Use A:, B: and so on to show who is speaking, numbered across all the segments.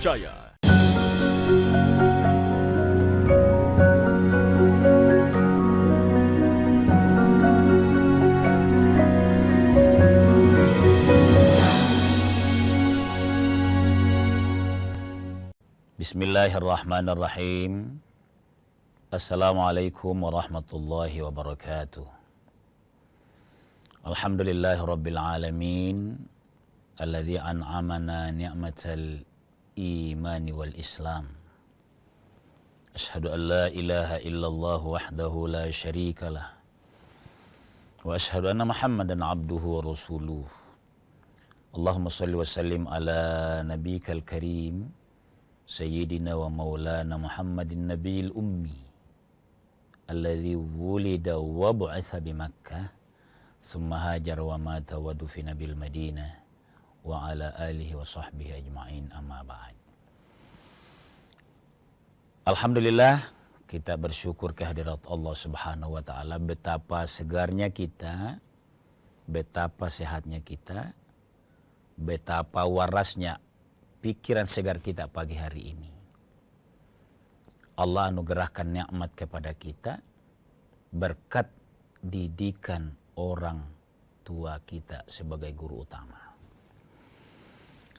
A: terpercaya.
B: Bismillahirrahmanirrahim. Assalamualaikum warahmatullahi wabarakatuh. Alhamdulillahi rabbil alamin, alladzi an'amana ni'matal imani wal islam. Ashhadu an la ilaha illallah wahdahu la syarikalah. Wa ashhadu anna Muhammadan abduhu wa rasuluh. Allahumma salli wa sallim ala nabiyyikal karim Sayyidina wa maulana Muhammadin Nabiyil Ummi alladzi wulida wa bu'itsa bi Makkah thumma hajara wa mata wa dufina bil Madinah wa ala alihi wa sahbihi ajma'in, amma ba'd. Alhamdulillah, kita bersyukur kehadirat Allah Subhanahu wa taala, betapa segarnya kita, betapa sehatnya kita, betapa warasnya pikiran segar kita pagi hari ini. Allah anugerahkan nikmat kepada kita berkat didikan orang tua kita sebagai guru utama.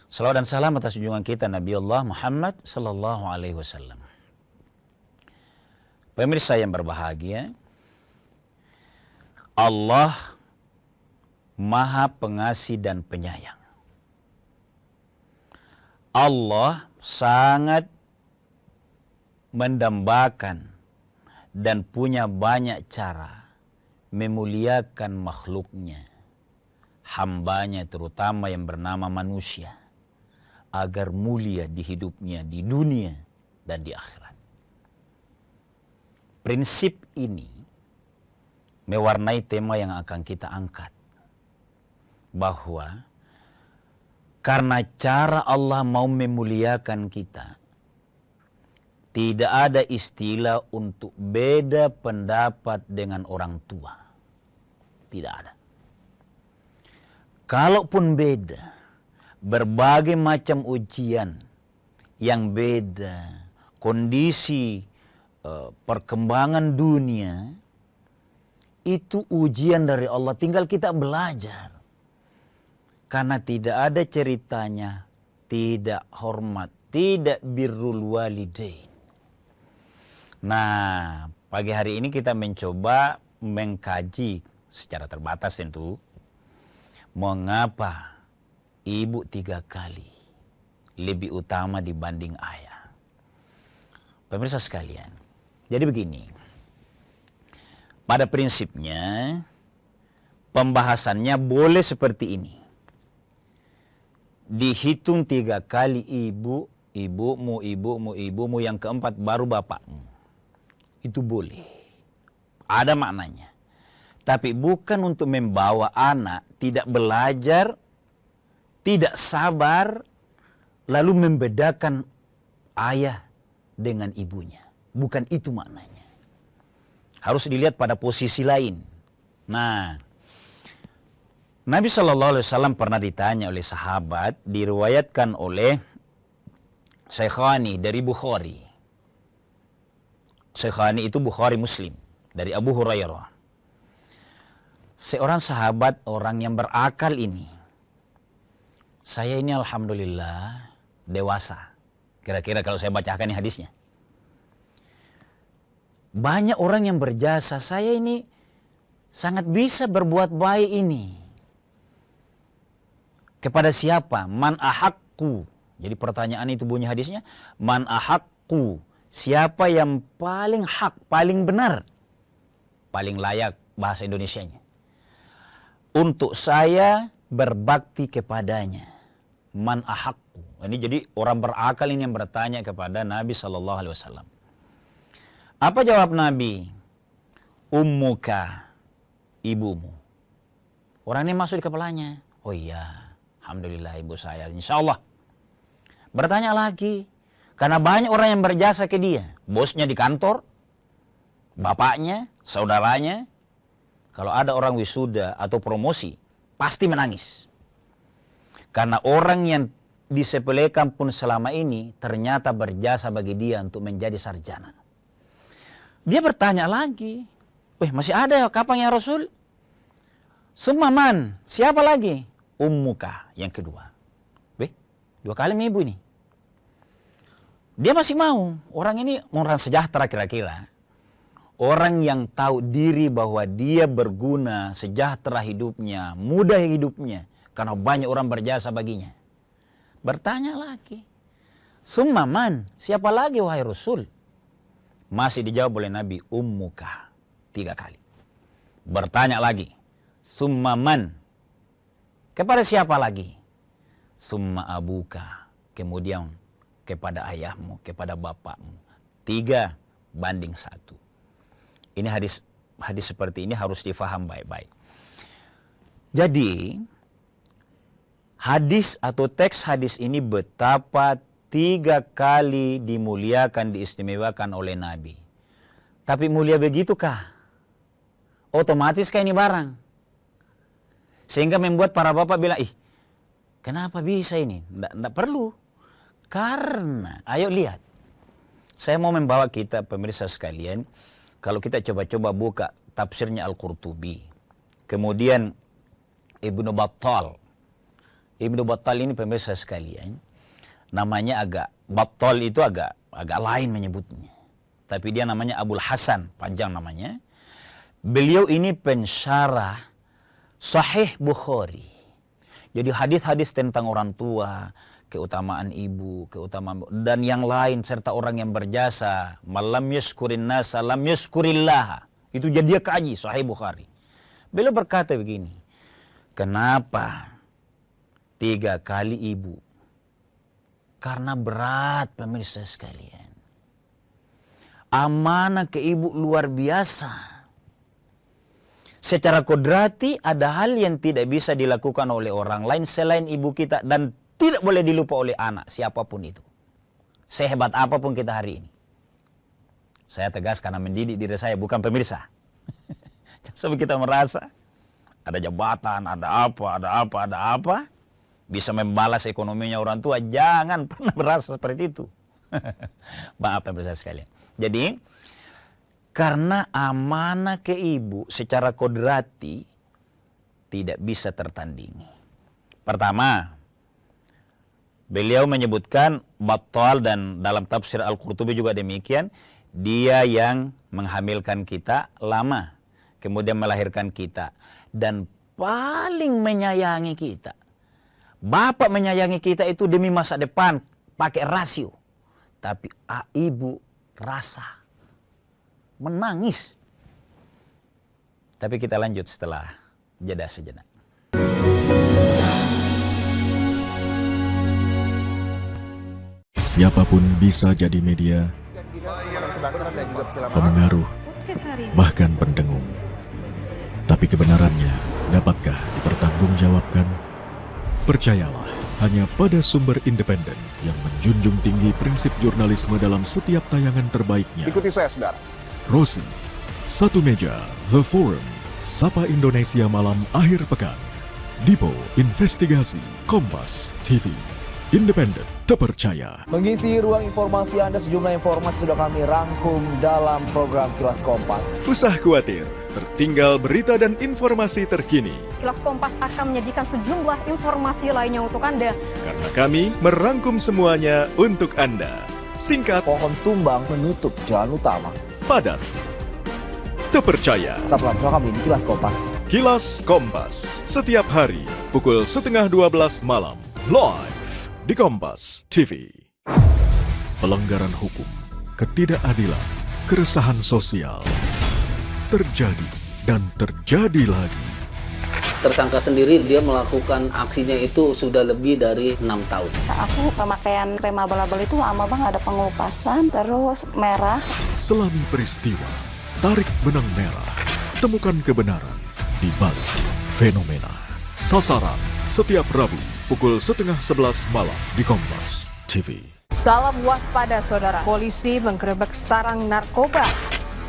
B: Salawat dan salam atas junjungan kita Nabi Allah Muhammad sallallahu alaihi wasallam. Pemirsa yang berbahagia, Allah Maha Pengasih dan Penyayang. Allah sangat mendambakan dan punya banyak cara memuliakan makhluknya, hambanya terutama yang bernama manusia, agar mulia di hidupnya di dunia dan di akhirat. Prinsip ini mewarnai tema yang akan kita angkat, bahwa karena cara Allah mau memuliakan kita, tidak ada istilah untuk beda pendapat dengan orang tua. Tidak ada. Kalaupun beda, berbagai macam ujian yang beda, kondisi perkembangan dunia, itu ujian dari Allah, tinggal kita belajar. Karena tidak ada ceritanya tidak hormat, tidak birrul walidain. Nah, pagi hari ini kita mencoba mengkaji secara terbatas tentu, mengapa ibu 3 kali lebih utama dibanding ayah. Pemirsa sekalian, jadi begini, pada prinsipnya pembahasannya boleh seperti ini. Dihitung 3 kali ibumu, yang keempat baru bapakmu. Itu boleh. Ada maknanya. Tapi bukan untuk membawa anak tidak belajar, tidak sabar, lalu membedakan ayah dengan ibunya. Bukan itu maknanya. Harus dilihat pada posisi lain. Nah, Nabi SAW pernah ditanya oleh sahabat, diriwayatkan oleh Syekhani dari Bukhari. Syekhani itu Bukhari Muslim, dari Abu Hurairah. Seorang sahabat, orang yang berakal ini, saya ini alhamdulillah dewasa. Kira-kira kalau saya bacakan ini hadisnya. Banyak orang yang berjasa, saya ini sangat bisa berbuat baik ini. Kepada siapa? Man ahakku. Jadi pertanyaan itu bunyi hadisnya, man ahakku. Siapa yang paling hak, paling benar, paling layak bahasa Indonesianya, untuk saya berbakti kepadanya. Man ahakku. Ini jadi orang berakal ini yang bertanya kepada Nabi SAW. Apa jawab Nabi? Ummuka, ibumu. Orang ini masuk di kepalanya. Oh iya, alhamdulillah ibu saya, insya Allah. Bertanya lagi, karena banyak orang yang berjasa ke dia. Bosnya di kantor, bapaknya, saudaranya. Kalau ada orang wisuda atau promosi, pasti menangis. Karena orang yang disepelekan pun selama ini ternyata berjasa bagi dia untuk menjadi sarjana. Dia bertanya lagi, masih ada ya, kapan ya Rasul? Summa man, siapa lagi? Ummuka, yang kedua. 2 kali ibu ini. Dia masih mau, orang ini orang sejahtera kira-kira. Orang yang tahu diri bahwa dia berguna, sejahtera hidupnya, mudah hidupnya, karena banyak orang berjasa baginya. Bertanya lagi, summa man, siapa lagi wahai Rasul? Masih dijawab oleh Nabi, ummuka, 3 kali. Bertanya lagi, summa man, kepada siapa lagi? Summa abuka, kemudian kepada ayahmu, kepada bapakmu. 3 banding 1. Ini hadis seperti ini harus difaham baik-baik. Jadi, hadis atau teks hadis ini betapa 3 kali dimuliakan, diistimewakan oleh Nabi. Tapi mulia begitukah? Otomatis ini barang? Sehingga membuat para bapak bilang, kenapa bisa ini? Tidak perlu. Karena, ayo lihat. Saya mau membawa kita, pemirsa sekalian, kalau kita coba-coba buka tafsirnya Al-Qurtubi. Kemudian Ibnu Battal. Ibnu Battal ini pemirsa sekalian, namanya Battal itu agak lain menyebutnya. Tapi dia namanya Abul Hasan, panjang namanya. Beliau ini pensyarah Sahih Bukhari. Jadi hadis-hadis tentang orang tua, keutamaan ibu, keutamaan dan yang lain serta orang yang berjasa, malam yaskurin nasa lam yaskurillah. Itu jadi dia kaji Sahih Bukhari. Beliau berkata begini, kenapa 3 kali ibu? Karena berat pemirsa sekalian. Amanah ke ibu luar biasa. Secara kodrati ada hal yang tidak bisa dilakukan oleh orang lain selain ibu kita dan tidak boleh dilupa oleh anak siapapun itu. Sehebat apapun kita hari ini. Saya tegas karena mendidik diri saya, bukan pemirsa. Sampai kita merasa ada jabatan, ada apa, bisa membalas ekonominya orang tua, jangan pernah merasa seperti itu. Maaf pemirsa sekalian. Jadi, karena amanah ke ibu secara kodrati tidak bisa tertandingi. Pertama, beliau menyebutkan Battal dan dalam tafsir Al-Qurtubi juga demikian, dia yang menghamilkan kita lama, kemudian melahirkan kita, dan paling menyayangi kita. Bapak menyayangi kita itu demi masa depan, pakai rasio. Tapi ibu rasa, menangis. Tapi kita lanjut setelah jeda sejenak.
A: Siapapun bisa jadi media, pemengaruh, bahkan pendengung. Tapi kebenarannya dapatkah dipertanggungjawabkan? Percayalah hanya pada sumber independen yang menjunjung tinggi prinsip jurnalisme dalam setiap tayangan terbaiknya.
C: Ikuti saya, saudara.
A: Rosi, Satu Meja, The Forum, Sapa Indonesia Malam Akhir Pekan, Dipo Investigasi, Kompas TV, independen, terpercaya.
C: Mengisi ruang informasi Anda, sejumlah informasi sudah kami rangkum dalam program Kilas Kompas.
A: Usah khawatir, tertinggal berita dan informasi terkini.
D: Kilas Kompas akan menyajikan sejumlah informasi lainnya untuk Anda.
A: Karena kami merangkum semuanya untuk Anda. Singkat,
C: Pohon tumbang menutup jalan utama.
A: padat, terpercaya.
C: Tetaplah bersama kami di Kilas Kompas.
A: Kilas Kompas, setiap hari pukul 11:30 malam, live di Kompas TV. Pelanggaran hukum, ketidakadilan, keresahan sosial terjadi dan terjadi lagi.
E: Tersangka sendiri dia melakukan aksinya itu sudah lebih dari 6 tahun.
F: Aku pemakaian krem abal-abal itu lama banget, ada pengelupasan, terus merah.
A: Selami peristiwa, tarik benang merah, temukan kebenaran di balik fenomena. Sasaran setiap Rabu pukul 10:30 malam di Kompas TV.
D: Salam waspada saudara. Polisi menggerebek sarang narkoba.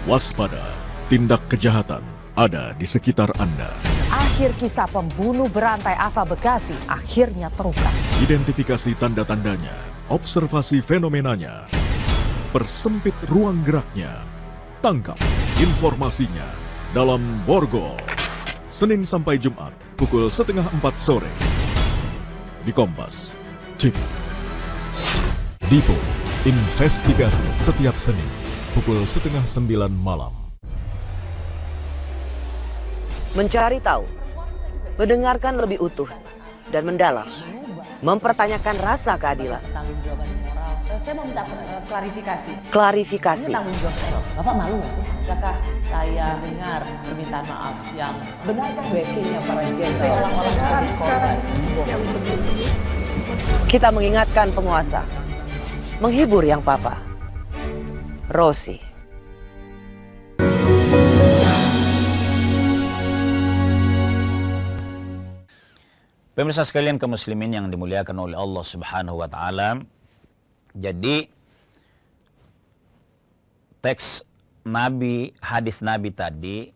A: Waspada, tindak kejahatan ada di sekitar Anda.
G: Akhir kisah pembunuh berantai asal Bekasi akhirnya terungkap.
A: Identifikasi tanda-tandanya, observasi fenomenanya, persempit ruang geraknya, tangkap informasinya dalam Borgol. Senin sampai Jumat, pukul 3:30 sore. Di Kompas TV. Dipo, investigasi setiap Senin, pukul 8:30 malam.
H: Mencari tahu, mendengarkan lebih utuh dan mendalam, mempertanyakan rasa keadilan.
I: Saya mau minta klarifikasi.
H: Klarifikasi.
I: Ini tanggung jawab saya. Bapak malu nggak sih? Apakah saya dengar permintaan maaf yang benarkah backingnya para jenderal orang-orang sekarang?
H: Kita mengingatkan penguasa, menghibur yang papa. Rosi.
B: Pemirsa sekalian kaum muslimin yang dimuliakan oleh Allah Subhanahu wa taala. Jadi teks Nabi, hadis Nabi tadi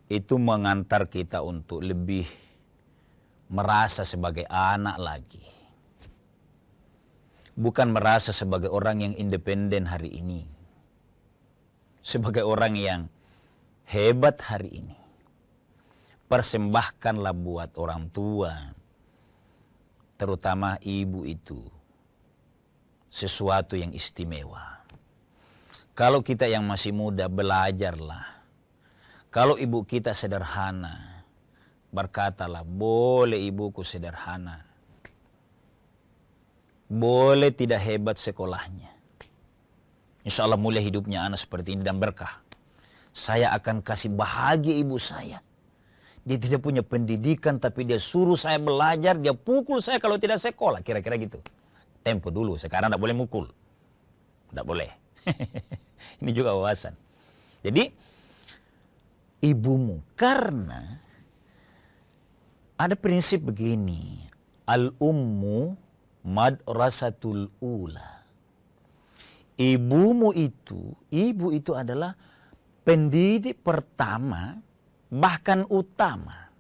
B: itu mengantar kita untuk lebih merasa sebagai anak lagi. Bukan merasa sebagai orang yang independen hari ini. Sebagai orang yang hebat hari ini. Persembahkanlah buat orang tua, terutama ibu itu, sesuatu yang istimewa. Kalau kita yang masih muda, belajarlah. Kalau ibu kita sederhana, berkatalah, boleh ibuku sederhana. Boleh tidak hebat sekolahnya. Insya Allah mulia hidupnya anak seperti ini dan berkah. Saya akan kasih bahagia ibu saya. Dia tidak punya pendidikan tapi dia suruh saya belajar, dia pukul saya kalau tidak sekolah. Kira-kira gitu. Tempo dulu, sekarang tidak boleh mukul. Tidak boleh. Ini juga wawasan. Jadi, ibumu. Karena ada prinsip begini. Al-ummu madrasatul ula. Ibu itu adalah pendidik pertama, bahkan utama.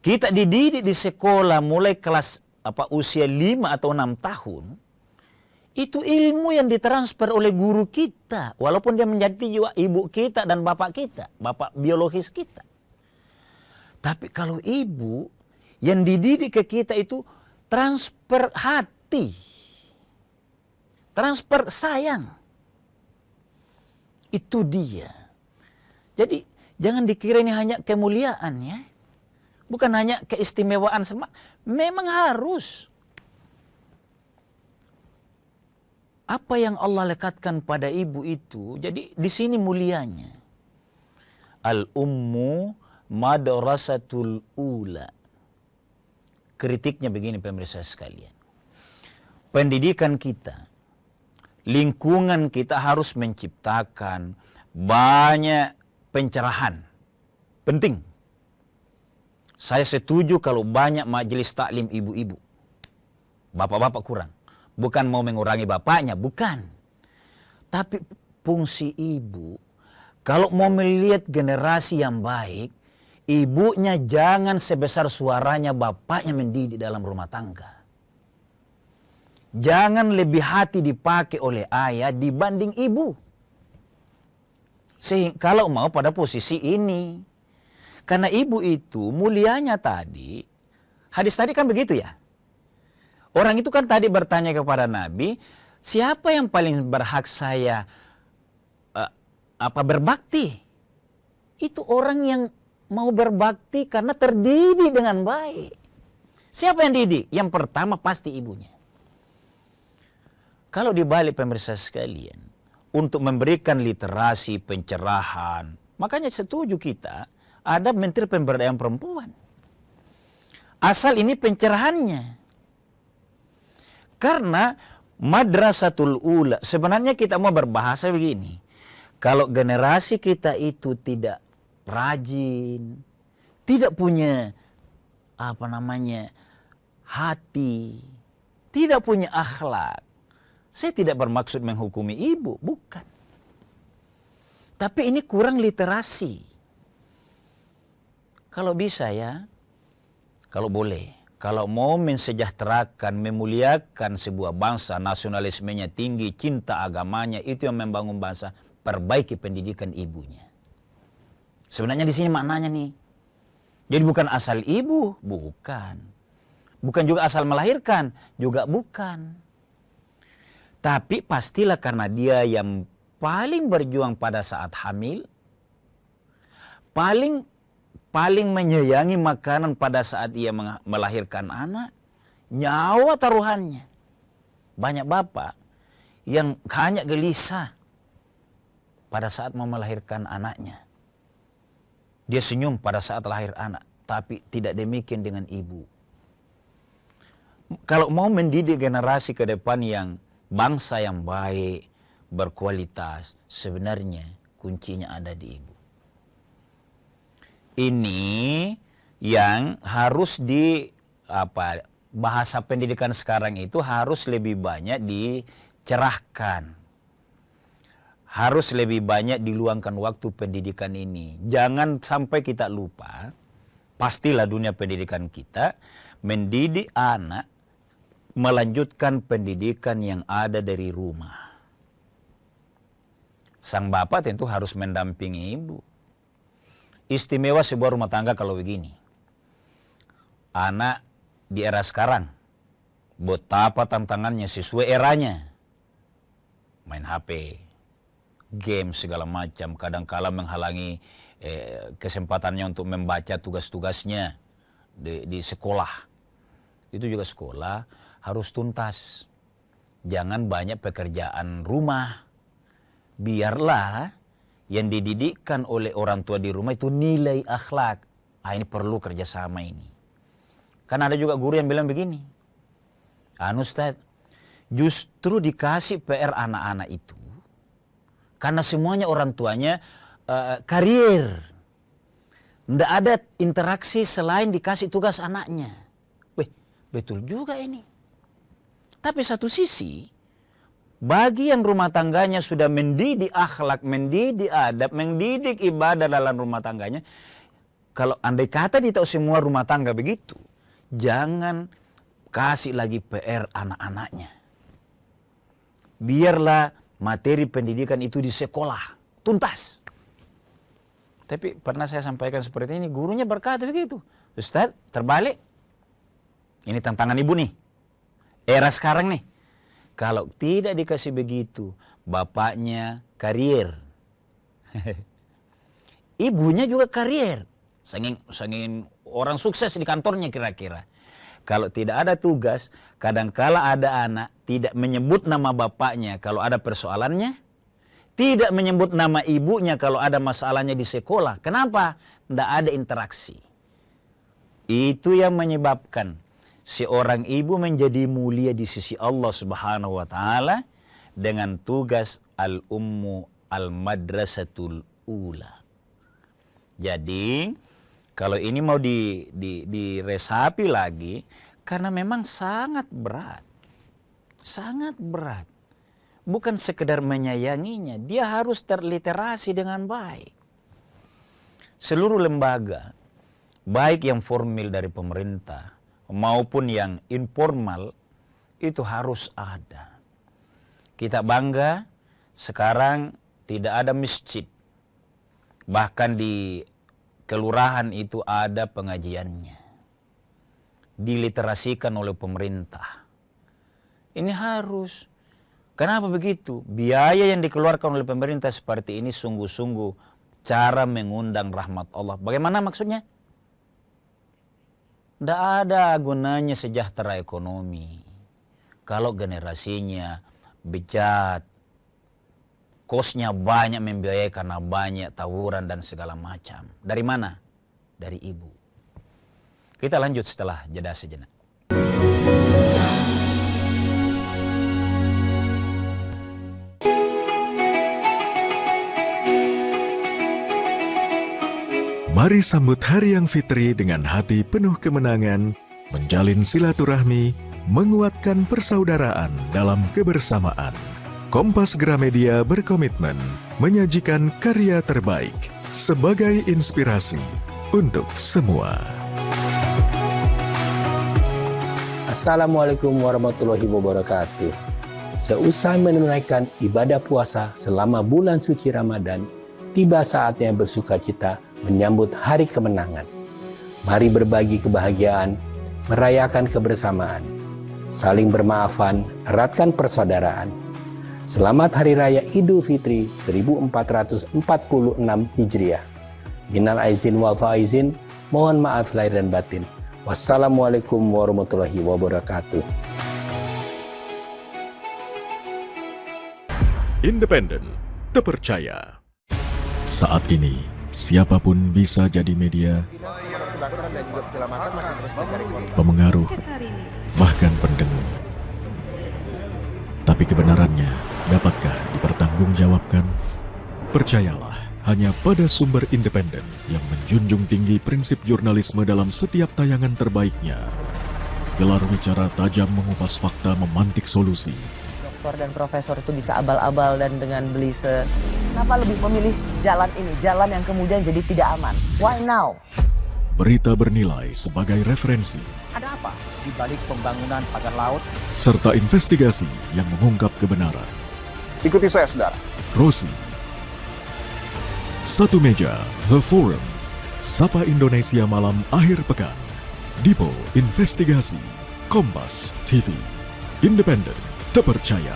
B: Kita dididik di sekolah mulai kelas usia 5 atau 6 tahun. Itu ilmu yang ditransfer oleh guru kita. Walaupun dia menjadi juga ibu kita dan bapak kita. Bapak biologis kita. Tapi kalau ibu yang dididik ke kita itu transfer hati. Transfer sayang. Itu dia. Jadi jangan dikira ini hanya kemuliaan ya. Bukan hanya keistimewaan memang harus. Apa yang Allah lekatkan pada ibu itu, jadi di sini mulianya. Al-ummu madrasatul ula. Kritiknya begini pemirsa sekalian. Pendidikan kita, lingkungan kita harus menciptakan banyak pencerahan. Penting. Saya setuju kalau banyak majelis taklim ibu-ibu. Bapak-bapak kurang. Bukan mau mengurangi bapaknya, bukan. Tapi fungsi ibu, kalau mau melihat generasi yang baik, ibunya jangan sebesar suaranya bapaknya mendidik dalam rumah tangga. Jangan lebih hati dipakai oleh ayah dibanding ibu. Sehingga kalau mau pada posisi ini. Karena ibu itu mulianya tadi, hadis tadi kan begitu ya. Orang itu kan tadi bertanya kepada Nabi, siapa yang paling berhak saya berbakti? Itu orang yang mau berbakti karena terdidik dengan baik. Siapa yang didik? Yang pertama pasti ibunya. Kalau dibalik pemirsa sekalian, untuk memberikan literasi, pencerahan, makanya setuju kita ada Menteri Pemberdayaan Perempuan. Asal ini pencerahannya. Karena madrasatul ula, sebenarnya kita mau berbahasa begini. Kalau generasi kita itu tidak rajin, tidak punya hati, tidak punya akhlak. Saya tidak bermaksud menghukumi ibu, bukan. Tapi ini kurang literasi. Kalau bisa ya, kalau boleh, kalau mau mensejahterakan, memuliakan sebuah bangsa, nasionalismenya tinggi, cinta agamanya, itu yang membangun bangsa, perbaiki pendidikan ibunya. Sebenarnya di sini maknanya nih. Jadi bukan asal ibu, bukan. Bukan juga asal melahirkan, juga bukan. Tapi pastilah karena dia yang paling berjuang pada saat hamil, paling menyayangi makanan pada saat ia melahirkan anak, nyawa taruhannya. Banyak bapak yang hanya gelisah pada saat mau melahirkan anaknya. Dia senyum pada saat lahir anak, tapi tidak demikian dengan ibu. Kalau mau mendidik generasi ke depan yang bangsa yang baik, berkualitas, sebenarnya kuncinya ada di ibu. Ini yang harus bahasa pendidikan sekarang itu harus lebih banyak dicerahkan. Harus lebih banyak diluangkan waktu pendidikan ini. Jangan sampai kita lupa, pastilah dunia pendidikan kita mendidik anak melanjutkan pendidikan yang ada dari rumah. Sang bapak tentu harus mendampingi ibu. Istimewa sebuah rumah tangga kalau begini. Anak di era sekarang, betapa tantangannya sesuai eranya. Main HP, game segala macam, kadang-kala menghalangi kesempatannya untuk membaca tugas-tugasnya di sekolah. Itu juga sekolah harus tuntas. Jangan banyak pekerjaan rumah. Biarlah yang dididikkan oleh orang tua di rumah itu nilai akhlak. Ini perlu kerjasama ini. Kan ada juga guru yang bilang begini. Ustaz, justru dikasih PR anak-anak itu karena semuanya orang tuanya karier. Nggak ada interaksi selain dikasih tugas anaknya. Betul juga ini. Tapi satu sisi, bagi yang rumah tangganya sudah mendidik akhlak, mendidik adab, mendidik ibadah dalam rumah tangganya, kalau andai kata dia tahu semua rumah tangga begitu, jangan kasih lagi PR anak-anaknya. Biarlah materi pendidikan itu di sekolah, tuntas. Tapi pernah saya sampaikan seperti ini, gurunya berkata begitu. Ustaz, terbalik. Ini tantangan ibu nih. Era sekarang nih. Kalau tidak dikasih begitu, bapaknya karier. Ibunya juga karier. Sanging orang sukses di kantornya kira-kira. Kalau tidak ada tugas, kadangkala ada anak tidak menyebut nama bapaknya kalau ada persoalannya, tidak menyebut nama ibunya kalau ada masalahnya di sekolah. Kenapa? Tidak ada interaksi. Itu yang menyebabkan seorang ibu menjadi mulia di sisi Allah Subhanahu wa taala dengan tugas al-ummu al-madrasatul ula. Jadi, kalau ini mau diresapi lagi, karena memang sangat berat. Sangat berat. Bukan sekedar menyayanginya, dia harus terliterasi dengan baik. Seluruh lembaga, baik yang formal dari pemerintah, maupun yang informal, itu harus ada. Kita bangga, sekarang tidak ada masjid. Bahkan di kelurahan itu ada pengajiannya. Diliterasikan oleh pemerintah. Ini harus. Kenapa begitu? Biaya yang dikeluarkan oleh pemerintah seperti ini sungguh-sungguh cara mengundang rahmat Allah. Bagaimana maksudnya? Tidak ada gunanya sejahtera ekonomi kalau generasinya bejat, kosnya banyak membiayai karena banyak tawuran dan segala macam. Dari mana? Dari ibu. Kita lanjut setelah jeda sejenak.
A: Mari sambut Hari Yang Fitri dengan hati penuh kemenangan, menjalin silaturahmi, menguatkan persaudaraan dalam kebersamaan. Kompas Gramedia berkomitmen menyajikan karya terbaik sebagai inspirasi untuk semua.
J: Assalamualaikum warahmatullahi wabarakatuh. Seusai menunaikan ibadah puasa selama bulan suci Ramadan, tiba saatnya bersukacita menyambut hari kemenangan. Mari berbagi kebahagiaan, merayakan kebersamaan, saling bermaafan, eratkan persaudaraan. Selamat Hari Raya Idul Fitri 1446 Hijriah. Minal aizin wal faizin, mohon maaf lahir dan batin. Wassalamualaikum warahmatullahi wabarakatuh.
A: Independen, terpercaya. Saat ini, siapapun bisa jadi media, pemengaruh, bahkan pendengung. Tapi kebenarannya dapatkah dipertanggungjawabkan? Percayalah hanya pada sumber independen yang menjunjung tinggi prinsip jurnalisme dalam setiap tayangan terbaiknya. Gelar bicara tajam mengupas fakta, memantik solusi.
I: Doktor dan profesor itu bisa abal-abal dan dengan belise. Kenapa lebih memilih jalan ini, jalan yang kemudian jadi tidak aman? Why now?
A: Berita bernilai sebagai referensi.
K: Ada apa di balik pembangunan pagar laut?
A: Serta investigasi yang mengungkap kebenaran.
L: Ikuti saya, saudara.
A: Rosi. Satu meja, The Forum. Sapa Indonesia malam akhir pekan. Dipo Investigasi. Kompas TV. Independen, terpercaya.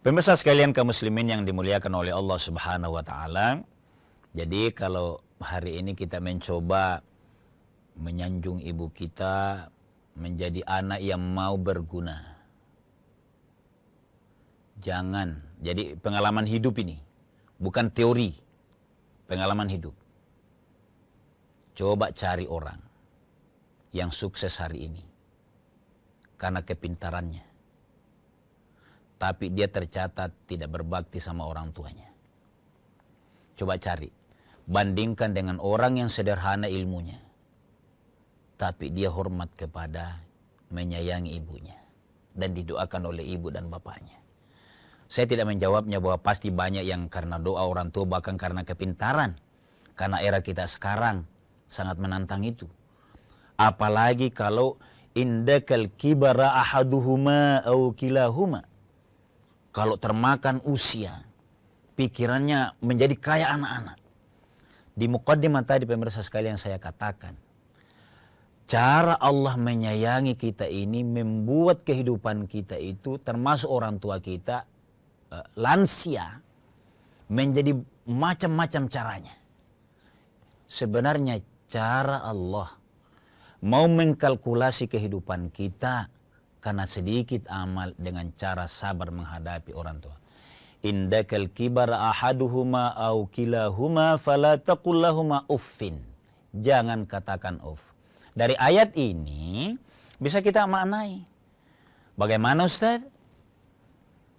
B: Pemirsa sekalian kaum muslimin yang dimuliakan oleh Allah Subhanahu wa taala. Jadi kalau hari ini kita mencoba menyanjung ibu kita menjadi anak yang mau berguna. Jangan, jadi pengalaman hidup ini, bukan teori, pengalaman hidup. Coba cari orang yang sukses hari ini karena kepintarannya. Tapi dia tercatat tidak berbakti sama orang tuanya. Coba cari, bandingkan dengan orang yang sederhana ilmunya. Tapi dia hormat kepada menyayangi ibunya. Dan didoakan oleh ibu dan bapaknya. Saya tidak menjawabnya bahwa pasti banyak yang karena doa orang tua, bahkan karena kepintaran. Karena era kita sekarang sangat menantang itu. Apalagi kalau indakal kibara ahaduhuma au kilahuma. Kalau termakan usia, pikirannya menjadi kayak anak-anak. Di muqaddimah tadi pemirsa sekalian saya katakan, cara Allah menyayangi kita ini membuat kehidupan kita itu termasuk orang tua kita, lansia, menjadi macam-macam caranya. Sebenarnya cara Allah mau mengkalkulasi kehidupan kita karena sedikit amal dengan cara sabar menghadapi orang tua. Indakal kibara ahaduhuma au kilahuma fala taqul lahuma uffin. Jangan katakan uff. Dari ayat ini bisa kita maknai. Bagaimana Ustaz?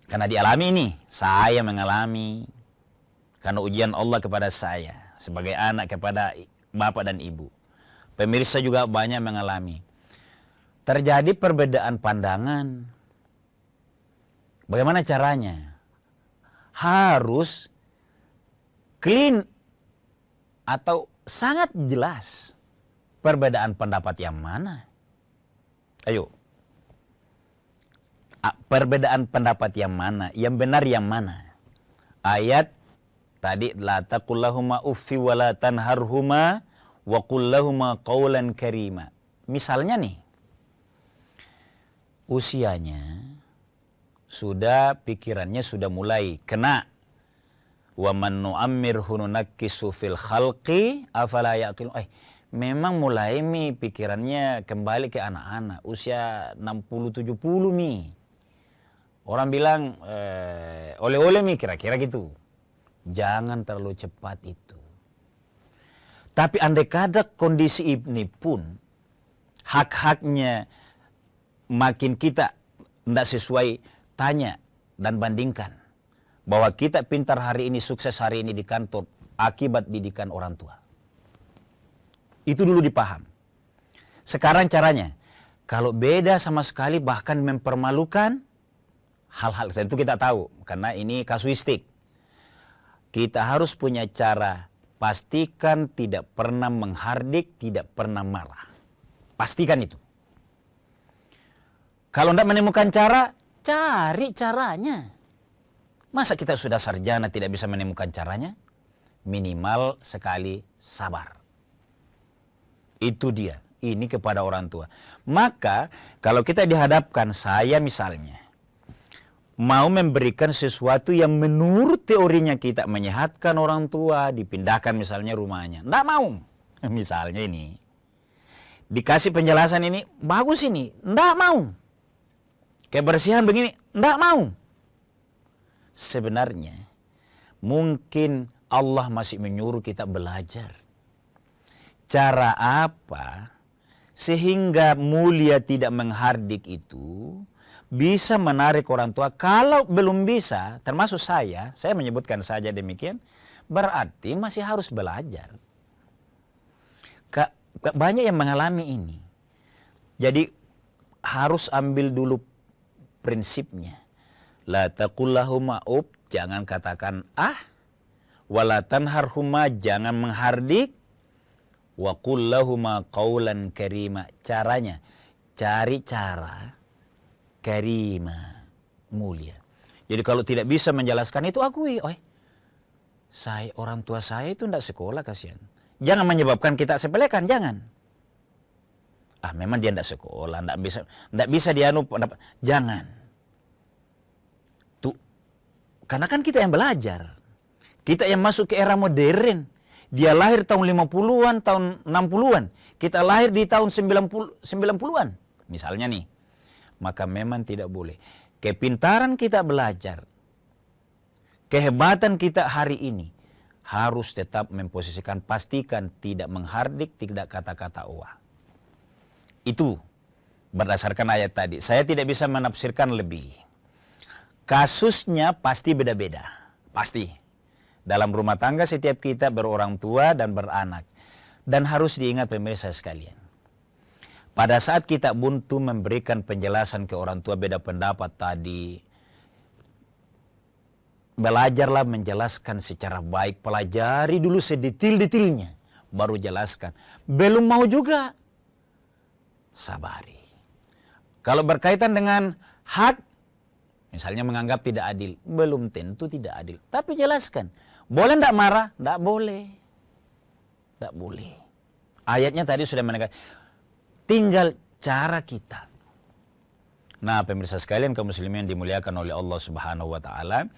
B: Karena dialami ini, saya mengalami. Karena ujian Allah kepada saya sebagai anak kepada bapak dan ibu. Pemirsa juga banyak mengalami. Terjadi perbedaan pandangan. Bagaimana caranya? Harus clean atau sangat jelas. Perbedaan pendapat yang mana? Ayo. Perbedaan pendapat yang mana? Yang benar yang mana? Ayat tadi, la taqul lahuma uffi wa la tanharhuma wa qul lahuma qawlan karima. Misalnya nih, usianya sudah, pikirannya sudah mulai kena. Wa man nu'ammirhu nunakkisu fil khalqi afala yaqilun. Memang mulai pikirannya kembali ke anak-anak, usia 60-70 Orang bilang oleh-oleh kira-kira gitu. Jangan terlalu cepat itu. Tapi andai kata kondisi ini pun hak-haknya makin kita tidak sesuai, tanya dan bandingkan bahwa kita pintar hari ini, sukses hari ini di kantor akibat didikan orang tua. Itu dulu dipaham. Sekarang caranya, kalau beda sama sekali bahkan mempermalukan, hal-hal tentu kita tahu, karena ini kasuistik. Kita harus punya cara, pastikan tidak pernah menghardik, tidak pernah marah. Pastikan itu. Kalau tidak menemukan cara, cari caranya. Masa kita sudah sarjana tidak bisa menemukan caranya? Minimal sekali sabar. Itu dia. Ini kepada orang tua. Maka kalau kita dihadapkan, saya misalnya mau memberikan sesuatu yang menurut teorinya kita menyehatkan orang tua, dipindahkan misalnya rumahnya. Tidak mau. Misalnya ini. Dikasih penjelasan ini, bagus ini. Tidak mau. Kebersihan begini, tidak mau. Sebenarnya, mungkin Allah masih menyuruh kita belajar. Cara apa sehingga mulia tidak menghardik itu bisa menarik orang tua. Kalau belum bisa, termasuk saya menyebutkan saja demikian, berarti masih harus belajar. Banyak yang mengalami ini. Jadi harus ambil dulu prinsipnya. La taqul lahuma jangan katakan wala tanharhuma, jangan menghardik. Wa qul lahuma qawlan karima. Caranya, cari cara karima, mulia. Jadi kalau tidak bisa menjelaskan itu, akui, orang tua saya itu tidak sekolah, kasihan. Jangan menyebabkan kita sepelekan, jangan. Memang dia tidak sekolah, tidak bisa dianu, jangan. Tuh, karena kan kita yang belajar. Kita yang masuk ke era modern. Dia lahir tahun 50-an, tahun 60-an. Kita lahir di tahun 90-an. Misalnya nih. Maka memang tidak boleh. Kepintaran kita belajar. Kehebatan kita hari ini. Harus tetap memposisikan, pastikan tidak menghardik, tidak kata-kata wah. Itu berdasarkan ayat tadi. Saya tidak bisa menafsirkan lebih. Kasusnya pasti beda-beda. Pasti. Dalam rumah tangga setiap kita berorang tua dan beranak. Dan harus diingat pemirsa sekalian. Pada saat kita buntu memberikan penjelasan ke orang tua beda pendapat tadi, belajarlah menjelaskan secara baik. Pelajari dulu sedetil-detilnya. Baru jelaskan. Belum mau juga, sabari. Kalau berkaitan dengan hak, misalnya menganggap tidak adil, belum tentu tidak adil. Tapi jelaskan. Boleh tidak marah? Tidak boleh. Tidak boleh. Ayatnya tadi sudah menegaskan. Tinggal cara kita. Nah, pemirsa sekalian, kaum muslimin yang dimuliakan oleh Allah Subhanahu wa taala,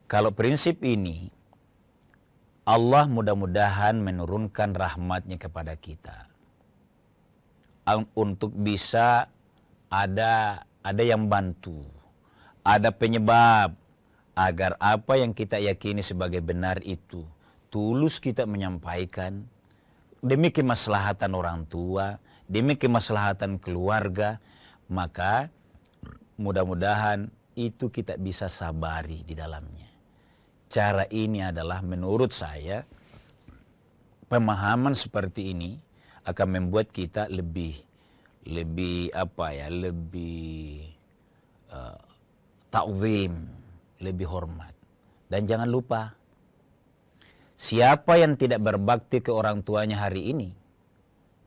B: kalau prinsip ini Allah mudah-mudahan menurunkan rahmatnya kepada kita. Untuk bisa ada yang bantu. Ada penyebab agar apa yang kita yakini sebagai benar itu tulus kita menyampaikan demi kemaslahatan orang tua, demi kemaslahatan keluarga, maka mudah-mudahan itu kita bisa sabari di dalamnya. Cara ini adalah menurut saya, pemahaman seperti ini akan membuat kita lebih ta'zim, lebih hormat. Dan jangan lupa, siapa yang tidak berbakti ke orang tuanya hari ini,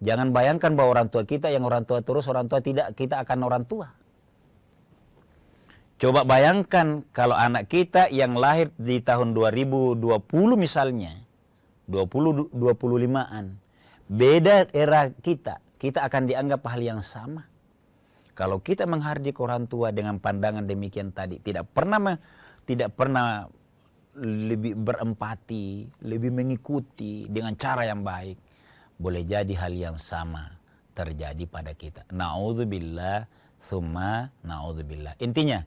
B: jangan bayangkan bahwa orang tua kita yang orang tua terus, orang tua tidak, kita akan orang tua. Coba bayangkan kalau anak kita yang lahir di tahun 2020 misalnya, 25-an, beda era kita akan dianggap hal yang sama. Kalau kita menghardik orang tua dengan pandangan demikian tadi, tidak pernah lebih berempati, lebih mengikuti dengan cara yang baik, boleh jadi hal yang sama terjadi pada kita. Na'udzubillah, tsumma na'udzubillah. Intinya,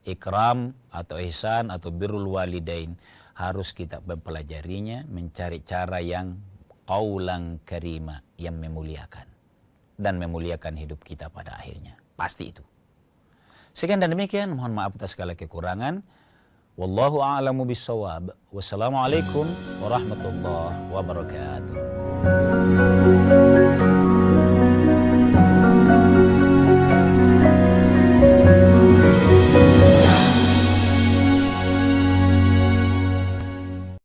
B: ikram atau ihsan atau birrul walidain harus kita mempelajarinya, mencari cara yang qaulan karima, yang memuliakan dan memuliakan hidup kita pada akhirnya. Pasti itu. Sekian dan demikian, mohon maaf atas segala kekurangan. Wallahu a'lamu bissawab. Wassalamualaikum warahmatullahi wabarakatuh.